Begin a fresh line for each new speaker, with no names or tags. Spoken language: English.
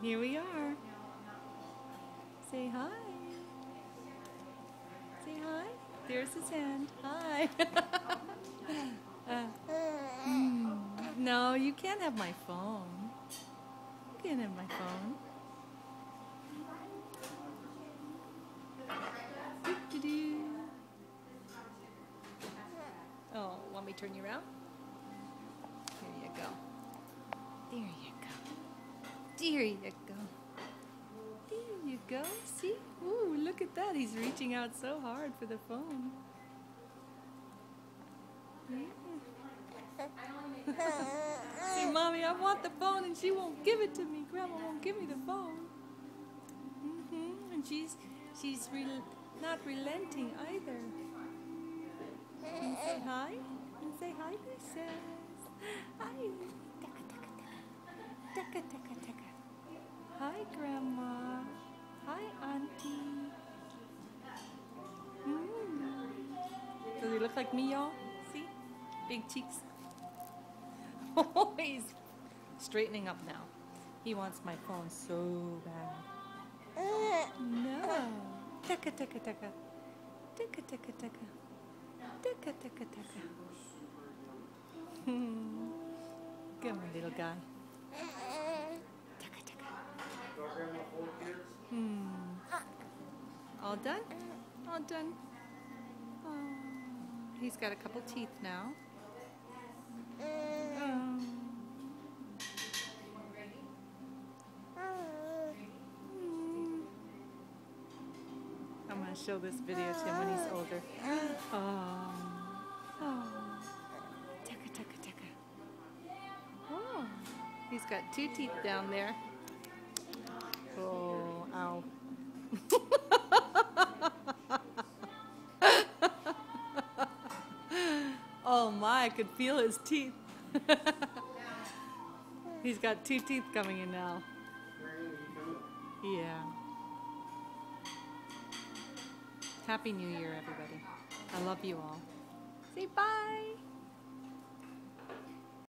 Here we are. Say hi. Say hi. There's his hand. Hi. No, you can't have my phone. You can't have my phone. Doo-doo-doo. Oh, want me to turn you around? There you go. There you go. There you go. There you go. See? Ooh, look at that. He's reaching out so hard for the phone. Yeah. See, Mommy, I want the phone and she won't give it to me. Grandma won't give me the phone. And she's not relenting either. And say hi. And say hi, Princess. Hi. Taka, taka, taka. Hi, Grandma. Hi, Auntie. Does he look like me, y'all? See? Big cheeks. Oh, he's straightening up now. He wants my phone so bad. No. Taka, taka, taka. Taka, taka, taka. Taka, taka, taka. Come on, little guy. Taka, taka. All done? All done. Oh, he's got a couple teeth now. I'm going to show this video to him when he's older. Taka, taka, taka. Oh, he's got 2 teeth down there. Oh, ow. Oh my, I could feel his teeth. He's got 2 teeth coming in now. Yeah. Happy New Year, everybody. I love you all. Say bye.